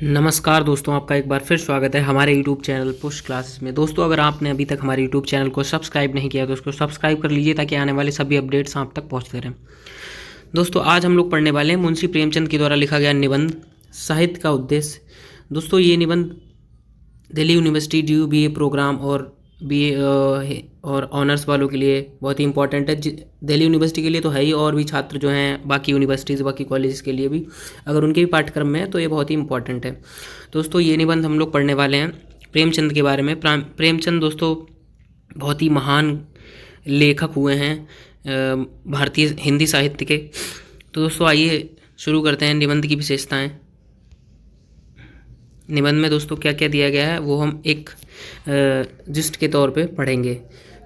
नमस्कार दोस्तों, आपका एक बार फिर स्वागत है हमारे YouTube चैनल पुश क्लासेस में। दोस्तों, अगर आपने अभी तक हमारे YouTube चैनल को सब्सक्राइब नहीं किया तो उसको सब्सक्राइब कर लीजिए ताकि आने वाले सभी अपडेट्स आप तक पहुंचते रहें। दोस्तों, आज हम लोग पढ़ने वाले हैं मुंशी प्रेमचंद के द्वारा लिखा गया निबंध साहित्य का उद्देश्य। दोस्तों, ये निबंध Delhi university DU BA program और BA और ऑनर्स वालों के लिए बहुत ही इंपॉर्टेंट है। दिल्ली यूनिवर्सिटी के लिए तो है ही, और भी छात्र जो हैं बाकी यूनिवर्सिटीज़ बाकी कॉलेज के लिए भी, अगर उनके भी पाठ्यक्रम में है तो ये बहुत ही इंपॉर्टेंट है। दोस्तों, ये निबंध हम लोग पढ़ने वाले हैं प्रेमचंद के बारे में। प्रेमचंद दोस्तों बहुत ही महान लेखक हुए हैं भारतीय हिंदी साहित्य के। तो दोस्तों आइए शुरू करते हैं निबंध की विशेषताएँ। निबंध में दोस्तों क्या क्या दिया गया है वो हम एक जिस्ट के तौर पे पढ़ेंगे।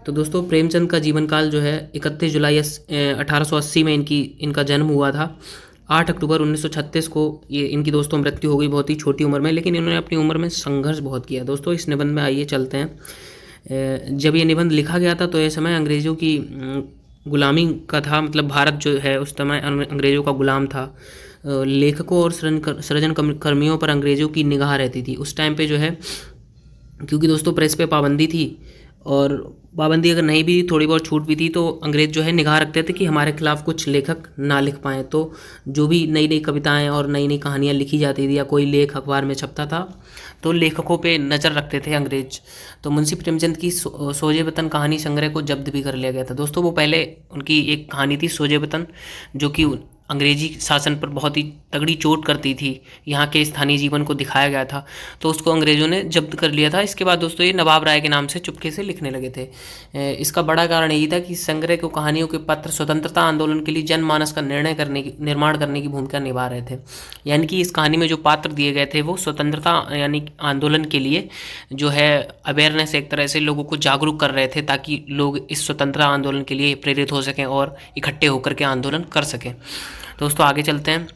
तो दोस्तों, प्रेमचंद का जीवन काल जो है 31 जुलाई 1880 में इनका जन्म हुआ था। 8 अक्टूबर 1936 को ये इनकी दोस्तों मृत्यु हो गई बहुत ही छोटी उम्र में, लेकिन इन्होंने अपनी उम्र में संघर्ष बहुत किया। दोस्तों, इस निबंध में आइए चलते हैं। जब ये निबंध लिखा गया था तो ये समय अंग्रेज़ों की गुलामी का था, मतलब भारत जो है उस समय अंग्रेज़ों का गुलाम था। लेखकों और सृजन कर्मियों पर अंग्रेज़ों की निगाह रहती थी उस टाइम पे जो है, क्योंकि दोस्तों प्रेस पे पाबंदी थी, और पाबंदी अगर नहीं भी थोड़ी बहुत छूट भी थी तो अंग्रेज़ जो है निगाह रखते थे कि हमारे खिलाफ कुछ लेखक ना लिख पाएँ। तो जो भी नई नई कविताएं और नई नई कहानियाँ लिखी जाती थी या कोई लेख अखबार में छपता था तो लेखकों पे नज़र रखते थे अंग्रेज। तो मुंशी प्रेमचंद की सोजे वतन कहानी संग्रह को जब्त भी कर लिया गया था। दोस्तों, वो पहले उनकी एक कहानी थी सोजे वतन, जो कि अंग्रेजी शासन पर बहुत ही तगड़ी चोट करती थी, यहाँ के स्थानीय जीवन को दिखाया गया था, तो उसको अंग्रेज़ों ने जब्त कर लिया था। इसके बाद दोस्तों ये नवाब राय के नाम से चुपके से लिखने लगे थे। इसका बड़ा कारण यही था कि संग्रह को कहानियों के पत्र स्वतंत्रता आंदोलन के लिए जनमानस का निर्माण करने की भूमिका निभा रहे थे। यानी कि इस कहानी में जो पात्र दिए गए थे वो स्वतंत्रता यानी आंदोलन के लिए जो है अवेयरनेस, एक तरह से लोगों को जागरूक कर रहे थे ताकि लोग इस स्वतंत्रता आंदोलन के लिए प्रेरित हो सकें और इकट्ठे होकर के आंदोलन कर सकें। दोस्तों आगे चलते हैं।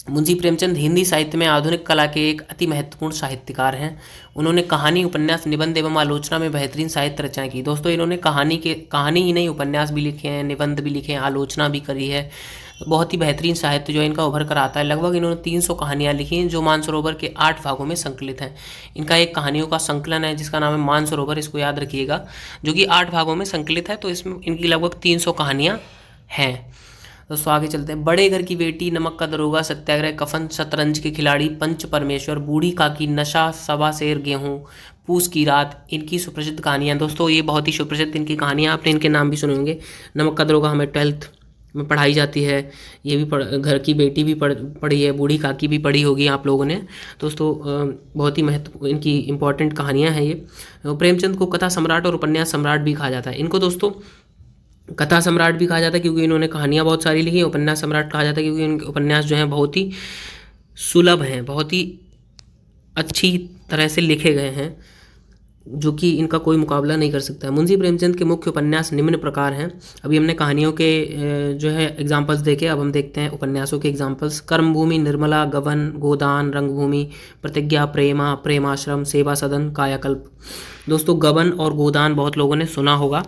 मुंशी प्रेमचंद हिंदी साहित्य में आधुनिक कला के एक अति महत्वपूर्ण साहित्यकार हैं। उन्होंने कहानी, उपन्यास, निबंध एवं आलोचना में बेहतरीन साहित्य रचनाएं की। दोस्तों, इन्होंने कहानी ही नहीं, उपन्यास भी लिखे हैं, निबंध भी लिखे हैं, आलोचना भी करी है। बहुत ही बेहतरीन साहित्य जो है इनका उभर कर आता है। लगभग इन्होंने 300 कहानियाँ लिखी हैं जो मानसरोवर के 8 भागों में संकलित हैं। इनका एक कहानियों का संकलन है जिसका नाम है मानसरोवर, इसको याद रखिएगा, जो कि 8 भागों में संकलित है। तो इसमें इनकी लगभग 300 कहानियाँ हैं। दोस्तों आगे चलते हैं। बड़े घर की बेटी, नमक का दरोगा, सत्याग्रह, कफन, शतरंज के खिलाड़ी, पंच परमेश्वर, बूढ़ी काकी, नशा, सवा शेर गेहूँ, पूस की रात, इनकी सुप्रसिद्ध कहानियाँ। दोस्तों, ये बहुत ही सुप्रसिद्ध इनकी कहानियाँ, आपने इनके नाम भी सुने होंगे। नमक का दरोगा हमें 12th में पढ़ाई जाती है, ये भी घर की बेटी भी पढ़ी है, बूढ़ी काकी भी पढ़ी होगी आप लोगों ने। दोस्तों बहुत ही महत्व इनकी इंपॉर्टेंट कहानियाँ हैं ये। प्रेमचंद को कथा सम्राट और उपन्यास सम्राट भी कहा जाता है। इनको दोस्तों कथा सम्राट भी कहा जाता है क्योंकि इन्होंने कहानियाँ बहुत सारी लिखी। उपन्यास सम्राट कहा जाता है क्योंकि इनके उपन्यास जो हैं बहुत ही सुलभ हैं, बहुत ही अच्छी तरह से लिखे गए हैं, जो कि इनका कोई मुकाबला नहीं कर सकता है। मुंशी प्रेमचंद के मुख्य उपन्यास निम्न प्रकार हैं। अभी हमने कहानियों के जो है एग्जाम्पल्स देखे, अब हम देखते हैं उपन्यासों के एग्जाम्पल्स। कर्मभूमि, निर्मला, गबन, गोदान, रंगभूमि, प्रतिज्ञा, प्रेमा, प्रेमाश्रम, सेवा सदन, कायाकल्प। दोस्तों, गबन और गोदान बहुत लोगों ने सुना होगा।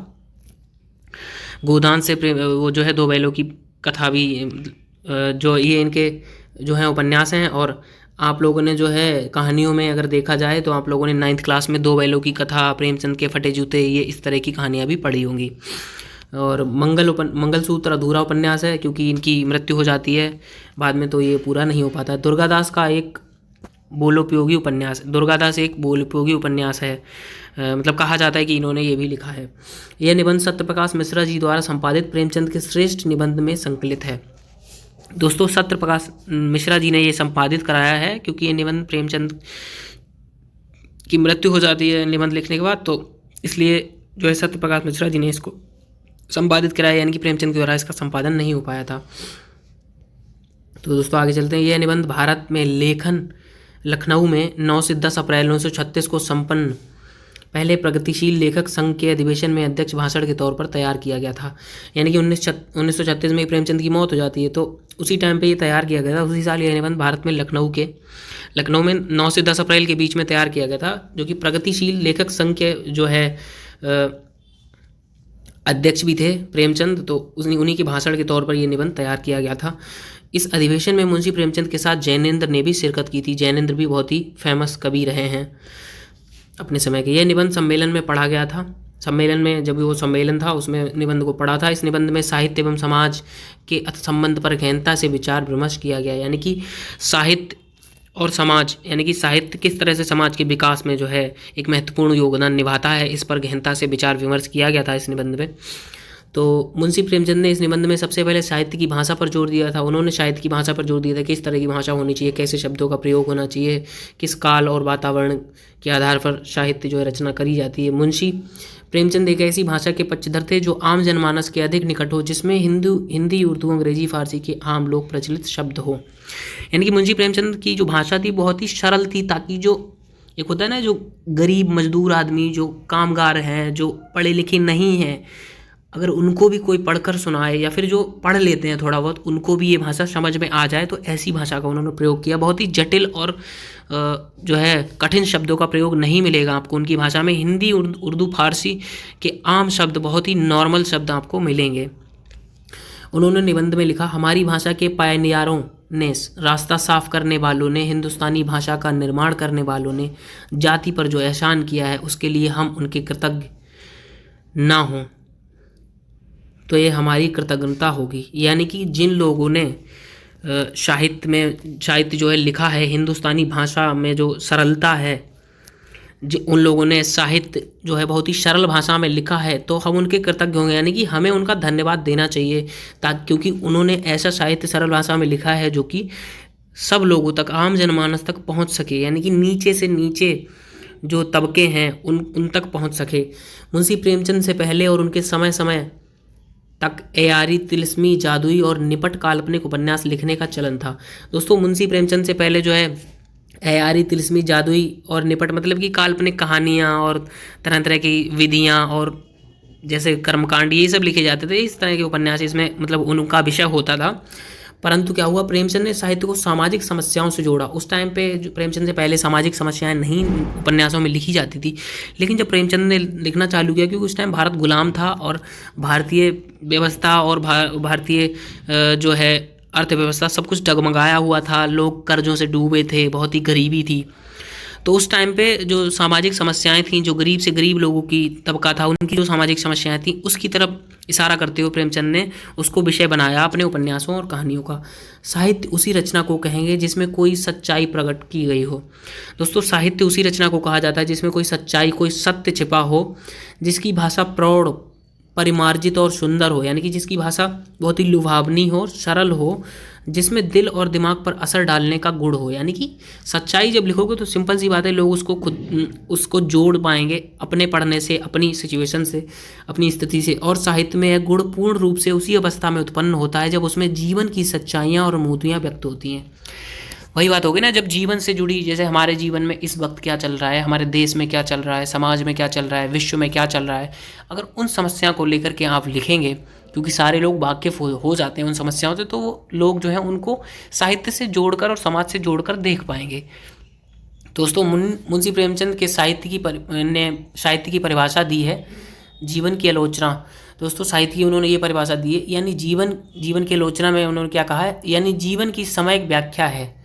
गोदान से वो जो है 2 बैलों की कथा भी, जो ये इनके जो है उपन्यास हैं। और आप लोगों ने जो है कहानियों में अगर देखा जाए तो आप लोगों ने 9th क्लास में 2 बैलों की कथा, प्रेमचंद के फटे जूते, ये इस तरह की कहानियाँ भी पढ़ी होंगी। और मंगलसूत्र अधूरा उपन्यास है क्योंकि इनकी मृत्यु हो जाती है बाद में, तो ये पूरा नहीं हो पाता। दुर्गादास का एक बोलोपयोगी उपन्यास, दुर्गादास एक बोलोपयोगी उपन्यास है, मतलब कहा जाता है कि इन्होंने ये भी लिखा है। यह निबंध सत्यप्रकाश मिश्रा जी द्वारा संपादित प्रेमचंद के श्रेष्ठ निबंध में संकलित है। दोस्तों, सत्यप्रकाश मिश्रा जी ने ये संपादित कराया है क्योंकि ये निबंध प्रेमचंद की मृत्यु हो जाती है निबंध लिखने के बाद, तो इसलिए जो है सत्यप्रकाश मिश्रा जी ने इसको संपादित कराया, यानी कि प्रेमचंद के द्वारा इसका संपादन नहीं हो पाया था। तो दोस्तों आगे चलते हैं। यह निबंध भारत में लेखन लखनऊ में 9 से 10 अप्रैल 1936 को संपन्न पहले प्रगतिशील लेखक संघ के अधिवेशन में अध्यक्ष भाषण के तौर पर तैयार किया गया था। यानी कि 1936 में प्रेमचंद की मौत हो जाती है, तो उसी टाइम पे ये तैयार किया गया था। उसी साल यह निबंध भारत में लखनऊ में 9 से 10 अप्रैल के बीच में तैयार किया गया था, जो कि प्रगतिशील लेखक संघ के जो है अध्यक्ष भी थे प्रेमचंद, तो उन्हीं के भाषण के तौर पर ये निबंध तैयार किया गया था। इस अधिवेशन में मुंशी प्रेमचंद के साथ जैनेंद्र ने भी शिरकत की थी। जैनेंद्र भी बहुत ही फेमस कवि रहे हैं अपने समय के। यह निबंध सम्मेलन में पढ़ा गया था। सम्मेलन में जब वो सम्मेलन था उसमें निबंध को पढ़ा था। इस निबंध में साहित्य एवं समाज के संबंध पर गहनता से विचार विमर्श किया गया, यानी कि साहित्य और समाज, यानी कि साहित्य किस तरह से समाज के विकास में जो है एक महत्वपूर्ण योगदान निभाता है, इस पर गहनता से विचार विमर्श किया गया था इस निबंध में। तो मुंशी प्रेमचंद ने इस निबंध में सबसे पहले साहित्य की भाषा पर जोर दिया था। उन्होंने साहित्य की भाषा पर जोर दिया था, किस तरह की भाषा होनी चाहिए, कैसे शब्दों का प्रयोग होना चाहिए, किस काल और वातावरण के आधार पर साहित्य जो है रचना करी जाती है। मुंशी प्रेमचंद एक ऐसी भाषा के पक्षधर थे जो आम जनमानस के अधिक निकट हो, जिसमें हिंदी, उर्दू, अंग्रेजी, फारसी के आम लोक प्रचलित शब्द हो। यानी कि मुंशी प्रेमचंद की जो भाषा थी बहुत ही सरल थी, ताकि जो एक होता है ना, जो गरीब मजदूर आदमी, जो कामगार हैं, जो पढ़े लिखे नहीं हैं, अगर उनको भी कोई पढ़कर सुनाए या फिर जो पढ़ लेते हैं थोड़ा बहुत, उनको भी ये भाषा समझ में आ जाए, तो ऐसी भाषा का उन्होंने प्रयोग किया। बहुत ही जटिल और जो है कठिन शब्दों का प्रयोग नहीं मिलेगा आपको उनकी भाषा में। हिंदी, उर्दू, फारसी के आम शब्द, बहुत ही नॉर्मल शब्द आपको मिलेंगे। उन्होंने निबंध में लिखा, हमारी भाषा के पायनियारों ने, रास्ता साफ करने वालों ने, हिंदुस्तानी भाषा का निर्माण करने वालों ने जाति पर जो एहसान किया है उसके लिए हम उनके कृतज्ञ ना हों तो ये हमारी कृतज्ञता होगी। यानी कि जिन लोगों ने साहित्य जो है लिखा है, हिंदुस्तानी भाषा में जो सरलता है, उन लोगों ने साहित्य जो है बहुत ही सरल भाषा में लिखा है, तो हम उनके कृतज्ञ होंगे। यानी कि हमें उनका धन्यवाद देना चाहिए, ताकि क्योंकि उन्होंने ऐसा साहित्य सरल भाषा में लिखा है जो कि सब लोगों तक, आम जनमानस तक पहुंच सके, यानी कि नीचे से नीचे जो तबके हैं उन तक पहुंच सके। मुंशी प्रेमचंद से पहले और उनके समय तक एआरी, तिलिस्मी, जादुई और निपट काल्पनिक उपन्यास लिखने का चलन था। दोस्तों, मुंशी प्रेमचंद से पहले जो है एआरी, तिलिस्मी, जादुई और निपट मतलब कि काल्पनिक कहानियाँ और तरह तरह की विधियाँ और जैसे कर्मकांड, ये सब लिखे जाते थे। इस तरह के उपन्यास इसमें मतलब उनका विषय होता था। परंतु क्या हुआ, प्रेमचंद ने साहित्य को सामाजिक समस्याओं से जोड़ा। उस टाइम पे जो प्रेमचंद से पहले सामाजिक समस्याएं नहीं उपन्यासों में लिखी जाती थी, लेकिन जब प्रेमचंद ने लिखना चालू किया, क्योंकि उस टाइम भारत गुलाम था और भारतीय व्यवस्था और भारतीय जो है अर्थव्यवस्था सब कुछ डगमगाया हुआ था, लोग कर्जों से डूबे थे, बहुत ही गरीबी थी। तो उस टाइम पे जो सामाजिक समस्याएं थीं, जो गरीब से गरीब लोगों की तबका था, उनकी जो सामाजिक समस्याएं थीं, उसकी तरफ इशारा करते हुए प्रेमचंद ने उसको विषय बनाया अपने उपन्यासों और कहानियों का। साहित्य उसी रचना को कहेंगे जिसमें कोई सच्चाई प्रकट की गई हो। दोस्तों, साहित्य उसी रचना को कहा जाता है जिसमें कोई सच्चाई, कोई सत्य छिपा हो, जिसकी भाषा प्रौढ़, परिमार्जित और सुंदर हो, यानी कि जिसकी भाषा बहुत ही लुभावनी हो, सरल हो, जिसमें दिल और दिमाग पर असर डालने का गुण हो। यानी कि सच्चाई जब लिखोगे तो सिंपल सी बात है, लोग उसको जोड़ पाएंगे अपने पढ़ने से, अपनी सिचुएशन से, अपनी स्थिति से। और साहित्य में यह गुण पूर्ण रूप से उसी अवस्था में उत्पन्न होता है जब उसमें जीवन की सच्चाइयाँ और अनुभूतियाँ व्यक्त होती हैं। वही बात होगी ना, जब जीवन से जुड़ी, जैसे हमारे जीवन में इस वक्त क्या चल रहा है, हमारे देश में क्या चल रहा है, समाज में क्या चल रहा है, विश्व में क्या चल रहा है, अगर उन समस्या को लेकर के आप लिखेंगे, क्योंकि सारे लोग वाकिफ हो जाते हैं उन समस्याओं से, तो वो लोग जो हैं उनको साहित्य से जोड़कर और समाज से जोड़कर देख पाएंगे। दोस्तों, मुंशी प्रेमचंद के साहित्य की परिभाषा दी है, जीवन की आलोचना। दोस्तों, साहित्य की उन्होंने ये परिभाषा दी है, यानी जीवन की आलोचना में उन्होंने क्या कहा है, यानी जीवन की समयिक व्याख्या है।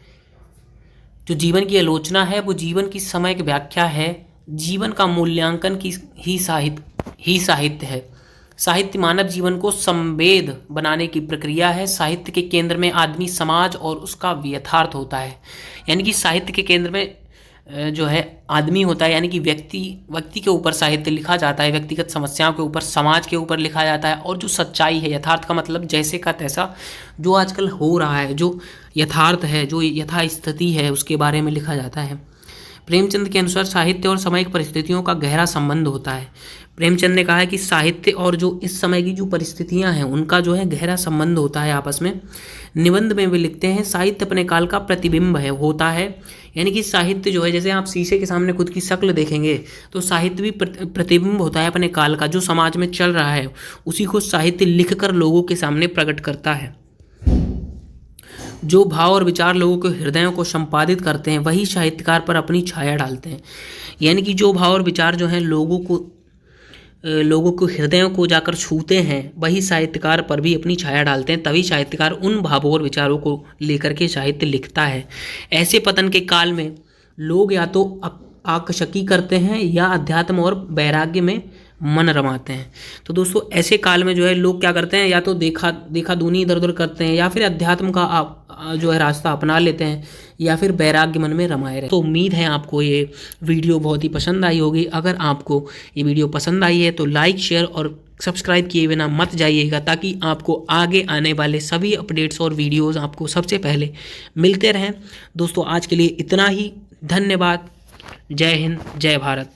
जो जीवन की आलोचना है वो जीवन की समयिक व्याख्या है, जीवन का मूल्यांकन की ही साहित्य है। साहित्य मानव जीवन को संवेद बनाने की प्रक्रिया है। साहित्य के केंद्र में आदमी, समाज और उसका यथार्थ होता है। यानी कि साहित्य के केंद्र में जो है आदमी होता है, यानी कि व्यक्ति के ऊपर साहित्य लिखा जाता है, व्यक्तिगत समस्याओं के ऊपर, समाज के ऊपर लिखा जाता है। और जो सच्चाई है, यथार्थ का मतलब जैसे का तैसा, जो आजकल हो रहा है, जो यथार्थ है, जो यथा स्थिति है, उसके बारे में लिखा जाता है। प्रेमचंद के अनुसार साहित्य और सामयिक परिस्थितियों का गहरा संबंध होता है। प्रेमचंद ने कहा है कि साहित्य और जो इस समय की जो परिस्थितियां हैं उनका जो है गहरा संबंध होता है आपस में। निबंध में वे लिखते हैं, साहित्य अपने काल का प्रतिबिंब होता है। यानी कि साहित्य जो है, जैसे आप शीशे के सामने खुद की शक्ल देखेंगे तो साहित्य भी प्रतिबिंब होता है अपने काल का। जो समाज में चल रहा है उसी को साहित्य लिखकर लोगों के सामने प्रकट करता है। जो भाव और विचार लोगों के हृदयों को संपादित करते हैं वही साहित्यकार पर अपनी छाया डालते हैं। यानी कि जो भाव और विचार जो हैं लोगों को लोगों को हृदयों को जाकर छूते हैं वही साहित्यकार पर भी अपनी छाया डालते हैं, तभी साहित्यकार उन भावों और विचारों को लेकर के साहित्य लिखता है। ऐसे पतन के काल में लोग या तो आकशकी करते हैं या अध्यात्म और वैराग्य में मन रमाते हैं। तो दोस्तों ऐसे काल में जो है लोग क्या करते हैं, या तो देखा दूनी इधर उधर करते हैं, या फिर अध्यात्म का जो है रास्ता अपना लेते हैं, या फिर वैराग्य मन में रमाए रहते हैं। तो उम्मीद है आपको ये वीडियो बहुत ही पसंद आई होगी। अगर आपको ये वीडियो पसंद आई है तो लाइक, शेयर और सब्सक्राइब किए बिना मत जाइएगा, ताकि आपको आगे आने वाले सभी अपडेट्स और वीडियोज़ आपको सबसे पहले मिलते रहें। दोस्तों आज के लिए इतना ही। धन्यवाद। जय हिंद, जय भारत।